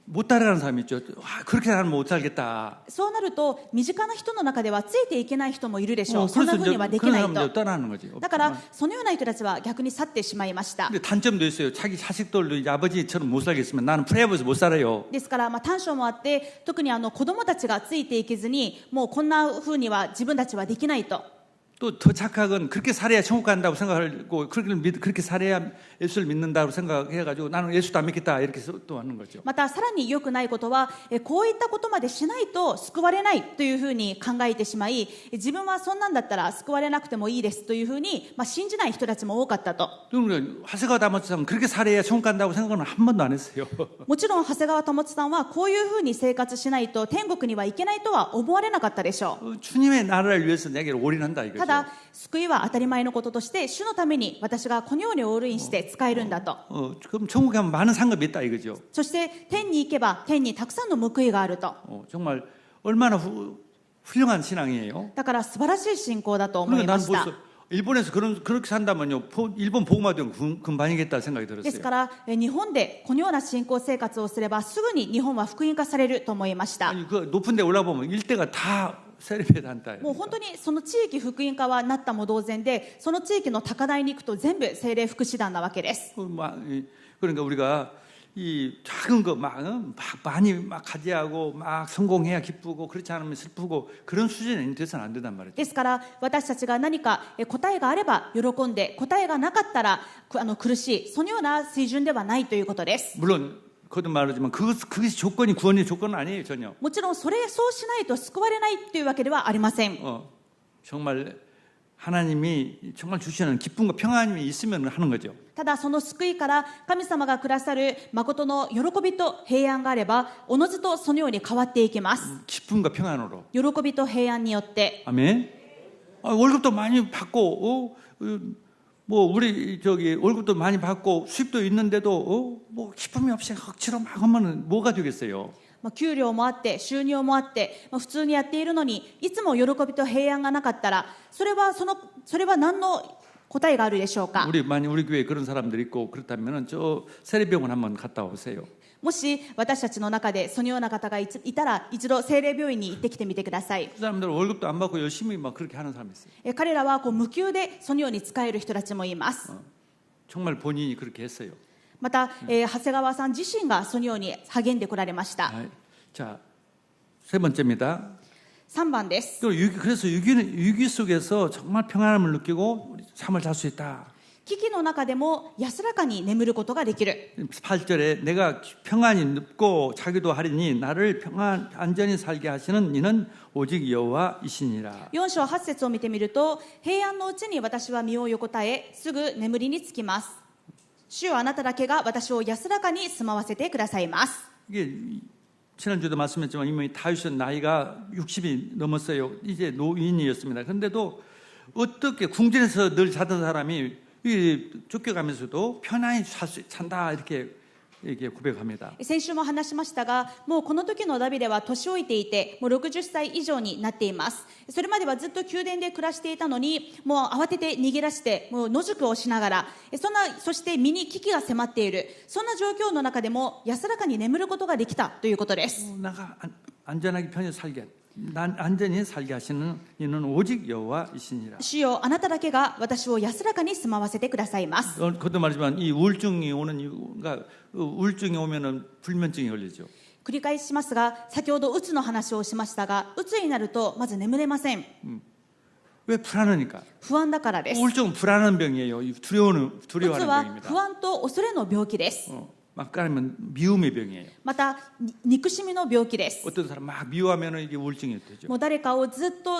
못 따라가는 사람이 있죠. 그렇게 하면 못 살겠다. そうなると身近な人の中ではついていけない人もいるでしょう。そん 그래서 なふうにはでき 그런 ない 사람들 と。 떠나는 거지. だからそのような人たちは逆に去ってしまいました。 근데 단점도 있어요. 자기 자식들도 이제 아버지처럼 못 살겠으면 나는 프레하브에서 못 살아요. ですから短所もあって特に子供たちがついていけずにもうこんなふうには自分たちはできないと。또 더 착각은 그렇게 살아야 천국 간다고 생각하고 그렇게 살아야 예수를 믿는다고 생각해가지고 나는 예수도 안 믿겠다 이렇게 또 하는 거죠. またさらに良くないことはこういったことまでしないと救われないというふうに考えてしまい、自分はそんなんだったら救われなくてもいいですというふうに、信じない人たちも多かったと。 하세가 다모치상 그렇게 살아야 천국 간다고 생각은 한 번도 안 했어요. もちろん長谷川保さんはこういうふうに生活しないと天国には行けないとは思われなかったでしょう。 주님의 나라를 위해서 내게 올인한다 た 이거죠. だ救いは当たり前のこととして主のために私がこのようにオールインして使えるんだと。 그럼 천국에 가면 많은 상급이 있다 이거죠. そして天に行けば天にたくさんの報いがあると。 정말 얼마나 훌륭한 신앙이에요. だから素晴らしい信仰だと思い 그러니까 ま 난 した。 벌써 일본에서 그렇게 산다면요, 일본 복음화되면 금방이겠다 생각이 です 들었어요. から日本でこのような信仰生活をすればすぐに日本は福音化されると思いました。 아니 그 높은 데 올라보면 일대가 다 세례배 단다예요. もう本当にその地域福音化はなったも同然で、その地域の高台に行くと全部聖霊福祉団なわけです。 그러니까 우리가 이 작은 거 막 많이 막 가지하고 막 성공해야 기쁘고 그렇지 않으면 슬프고 그런 수준이 돼서는 안 된단 말이죠. ですから私たちが何か答えがあれば喜んで、答えがなかったら苦しい、そのような水準ではないということです。 물론 거듭 말하지만 그것이 조건이 구원의 조건은 아니에요 전혀. もちろんそうしないと救われないというわけではありません。 정말 하나님이 정말 주시는 기쁨과 평안이 있으면 하는 거죠. ただその救いから神様がくださる誠の喜びと平安があれば、おのずとそのように変わっていきます。 기쁨과 평안으로. 喜びと平安によって。 아멘. 월급도 많이 받고 뭐 우리 저기 월급도 많이 받고 수입도 있는데도 뭐 기쁨이 없이 억지로 막 하면 뭐가 되겠어요? 給料もあって収入もあって、普通にやっているのにいつも喜びと平安がなかったら、それは何の答えがあるでしょうか。 우리 교회에 그런 사람들이 있고 그렇다면은 저 세례병원 한번 갔다 오세요. もし私たちの中でそのような方がいたら、一度聖霊病院に行ってきてみてください。 그 사람들 월급도 안 받고 열심히 막 그렇게 하는 사람이 있어요. 彼らは無給でそのように使える人たちもいます。 정말 본인이 그렇게 했어요. また、長谷川さん自身がそのように励んでこられました。 자, 세 번째입니다. 3番です。 그래서 위기 속에서 정말 평안함을 느끼고 잠을 잘 수 있다. 危機の中でも安らかに眠ることができる。 8절에 내가 평안히 눕고 자기도 하리니 나를 안전히 살게 하시는 이는 오직 여호와이시니라. 4章8節を見てみると、平安のうちに私は身を横たえ、すぐ眠りにつきます。主よ、あなただけが私を安らかに住まわせてくださいます。 이게 지난주에도 말씀했지만 이미 다윗은 나이가 60이 넘었어요. 이제 노인이었습니다. 그런데도 어떻게 궁전에서 늘 자던 사람이 쫓겨가면서도 편안히 산다 이렇게 고백합니다. 先週も話しましたが、もうこの時のダビデは年老いていて、もう60歳以上になっています。それまではずっと宮殿で暮らしていたのに、もう慌てて逃げ出して、もう野宿をしながら、そして身に危機が迫っている、そんな状況の中でも安らかに眠ることができたということです。 내가 안전하게 편히 살게 안전히 살게 하시는 이는 오직 여호와이시니라. 主よ、あなただけが私を安らかに住まわせてくださいます。 그것도 말이지만 이 우울증이 오는 이유가 우울증이 오면은 불면증이 걸리죠. 繰り返しますが、先ほどうつの話をしましたが、うつになるとまず眠れません。 왜 불안하니까? 不安だからです。 우울증은 불안한 병이에요. うつ 두려워하는 は 병입니다. 不安と恐れの病気です。 막가면 미움의 병이에요. また憎しみの病気です。 어떤 사람 막 미워하면은 이게 우울증이 되죠. もう誰かをずっと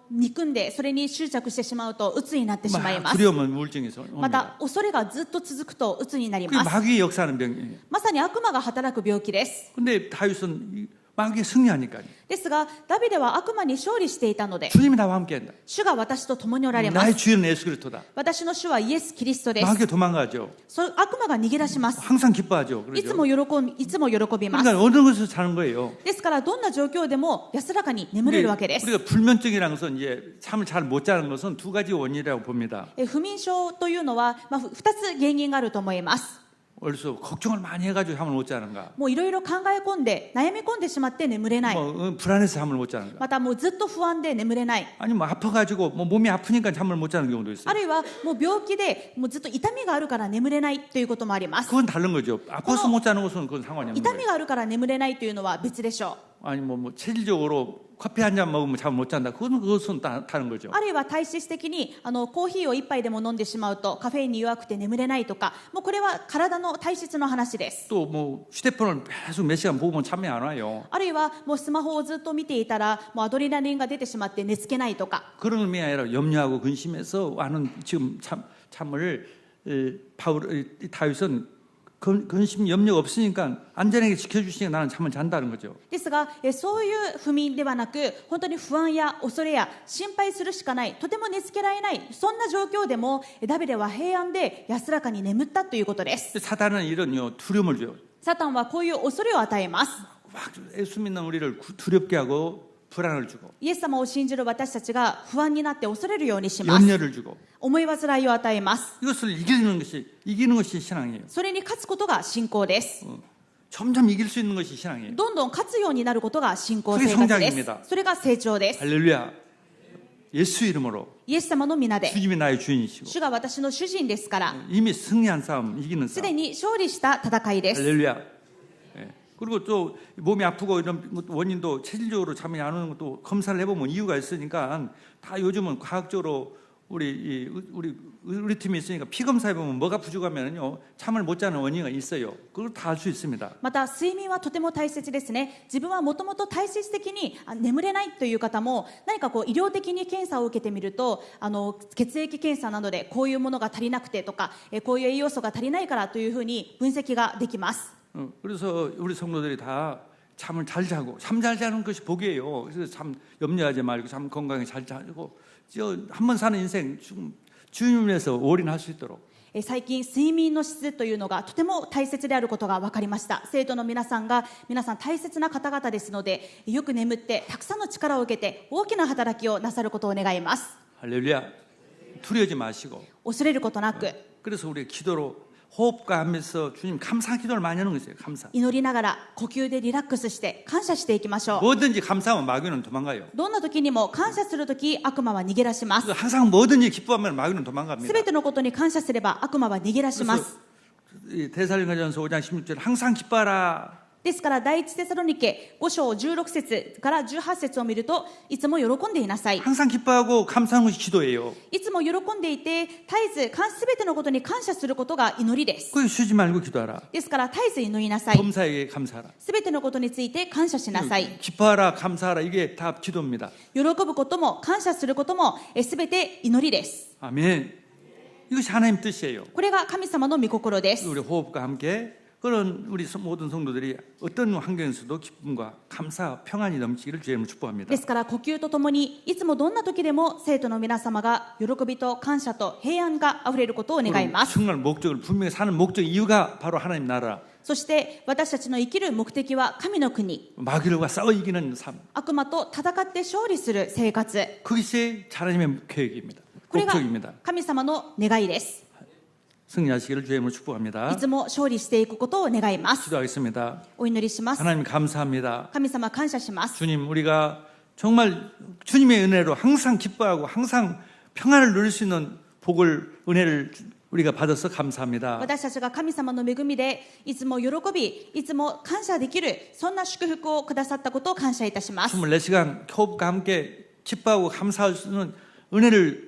憎んで、それに執着してしまうとうつになってしまい 막 ます。 두려우면 우울증에서 また 옵니다. 恐れがずっと続くとうつになり 그게 ます。 마귀의 역사하는 병이에요. まさに悪魔が働く病気です。 근데 다윗은 이 마귀에 승리하니까요. ですがダビデは悪魔に勝利していたので、 주님이 나와 함께한다. 主が私と共におられま 나의 す。 주인 예수 그리스도다. 私の主はイエス・キリストです。 마귀가 도망가죠. 悪魔が逃げ出します。 항상 기뻐하죠. いつ 그러죠. も喜びます。 그러니까 어느 것을 사는 거예요. ですからどんな状況でも安らかに眠れるわけです。 우리가 불면증이라는 것은 이제 잠을 잘 못 자는 것은 두 가지 원인이라고 봅니다. 不眠症というのは、2つ原因があると思います。 그래서 걱정을 많이 해가지고 잠을 못 자는가? もういろいろ考え込んで悩み込んでしまって眠れない。 뭐 불안해서 잠을 못 자는가? またもうずっと不安で眠れない。 아니 뭐 아파가지고 뭐 몸이 아프니까 잠을 못 자는 경우도 あ 있어요. るいはもう病気でもうずっと痛みがあるから眠れないということもあります。 그건 다른 거죠. 아파서 못 자는 것은 그건 상관이 없는 痛み 거예요. があるから眠れないというのは別でしょう。 아니 뭐 체질적으로 커피 한 잔 먹으면 잠 못 잔다. 그것은 다른 거죠. あるいは体質的にコーヒーを一杯でも飲んでしまうとカフェインに弱くて眠れないとか、もうこれは体の体質の話です。 또 뭐 휴대폰을 계속 몇 시간 보면 잠이 안 와요. あるいはもうスマホをずっと見ていたらもうアドレナリンが出てしまって寝つけないとか、 그런 의미가 아니라 염려하고 근심해서 하는 지금 참을 다윗은 근심 염려가 없으니까 안전하게 지켜주시니까 나는 잠을 잔다는 거죠. ですがそういう不眠ではなく、本当に不安や恐れや心配するしかない、とても寝つけられない、そんな状況でもダビデは平安で安らかに眠ったということです。 사단은 이런 두려움을 줘요. サタンはこういう恐れを与えます。 막 예수 믿는 우리를 두렵게 하고 불안을 주고 イエス様を信じる私たちが不安になって恐れるようにします。 염려를 주고 思い煩いを与えます。 이것을 이기는 것이 신앙이에요. それに勝つことが信仰です。 점점 이길 수 있는 것이 신앙이에요. どんどん勝つようになることが信仰生 그게 活で 성장입니다. す。それが成長です。 할렐루야. 예수 이름으로 イエス様の皆で、 주님이 나의 주인이시고 主が私の主人ですから、 이미 승리한 싸움, 이기는 すで 싸움. に勝利した戦いです。 할렐루야. 예. 그리고 또 몸이 아프고 이런 원인도 체질적으로 잠이 안 오는 것도 검사를 해보면 이유가 있으니까 다 요즘은 과학적으로 우리 팀이 있으니까 피 검사해 보면 뭐가 부족하면요 잠을 못 자는 원인이 있어요. 그걸 다 알 수 있습니다. また睡眠はとても大切ですね。自分はもともと体質的に眠れないという方も、何か医療的に検査を受けてみると、血液検査などでこういうものが足りなくてとか、こういう栄養素が足りないからというふうに分析ができます。 그래서 우리 성도들이 다 잠을 잘 자고 잠 잘 자는 것이 복이에요. 그래서 참 염려하지 말고 잠 건강히 잘 자고 한 번 사는 인생 주님을 위해서 올인할 수 있도록. 最近睡眠の質というのがとても大切であることが分かりました。生徒の皆さん大切な方々ですので、よく眠ってたくさんの力を受けて大きな働きをなさることを願います。 할렐루야. 두려워하지 마시고. 恐れることなく、 그래서 우리 기도로 호흡과 하면서 주님 감사 기도를 많이 하는 거예요. 감사. 祈りながら呼吸でリラックスして感謝していきましょう。 뭐든지 감사하면 마귀는 도망가요. どんな時にも感謝する時、悪魔は逃げ出します。 항상 뭐든지 기뻐하면 마귀는 도망갑니다. すべてのことに感謝すれば悪魔は逃げ出します。 데살로니가전서 5장 16절 항상 기뻐하라. ですから第一テサロニケ5章16節から18節を見ると、いつも喜んでいなさい。 항상 기뻐하고 감사하는 것이 기도예요. いつも喜んでいて絶えずすべてのことに感謝することが祈りです。 거기 쉬지 말고 기도하라. ですから絶えず祈りなさい。 범사에게 감사하라. すべてのことについて感謝しなさい。 기뻐하라 감사하라 이게 다 기도입니다. 喜ぶことも感謝することもすべて祈りです。 아멘. 이것이 하나님 뜻이에요. これが神様の御心です。 우리 호흡과 함께 그런 우리 모든 성도들이 어떤 환경에서도 기쁨과 감사, 평안이 넘치기를 주님을 축복합니다. ですから呼吸とともにいつもどんな時でも生徒の皆様が喜びと感謝と平安があふれることを願います。 정말 목적을 분명히 사는 목적 이유가 바로 하나님 나라. そして私たちの生きる目的は神の国、 마귀들과 싸워 이기는 삶. 悪魔と戦って勝利する生活、 그것이 하나님의 계획입니다. これが 목적입니다. 神様の願いです。 승리하시기를 주님을 い 축복합니다. つも勝利していくことを願います。 기도하겠습니다. お祈りします。 하나님 감사합니다. 神様感謝します。 주님 우리가 정말 주님의 은혜로 항상 기뻐하고 항상 평안을 누릴 수 있는 은혜를 우리가 받아서 감사합니다. 私たちが神様の恵みでいつも喜び、いつも感謝できる、そんな祝福をくださったことを感謝いたします。 24시간 호흡과 함께 기뻐하고 감사할 수 있는 은혜를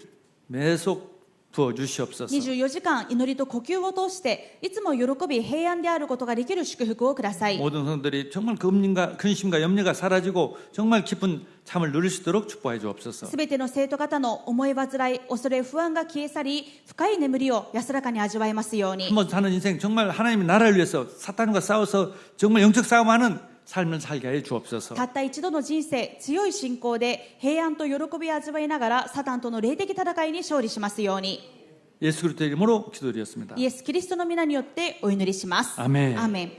계속 부어 주시옵소서. 24時間祈りと呼吸を通していつも喜び平安であることができる祝福をください。 모든 성도들이 정말 근심과 염려가 사라지고 정말 깊은 잠을 누릴 수 있도록 축복해 주옵소서. すべての生徒方の思い煩い、恐れ、不安が消え去り、深い眠りを安らかに味わえますように。 한번 사는 인생 정말 하나님의 나라를 위해서 사탄과 싸워서 정말 영적 싸움하는 삶을 살게 해 주옵소서. たった一度の人生、強い信仰で平安と喜びを味わいながらサタンとの霊的戦いに勝利しますように。 예수 그리스도 이름으로 기도드렸습니다. イエス・キリストの皆によってお祈りします。아멘. アーメン。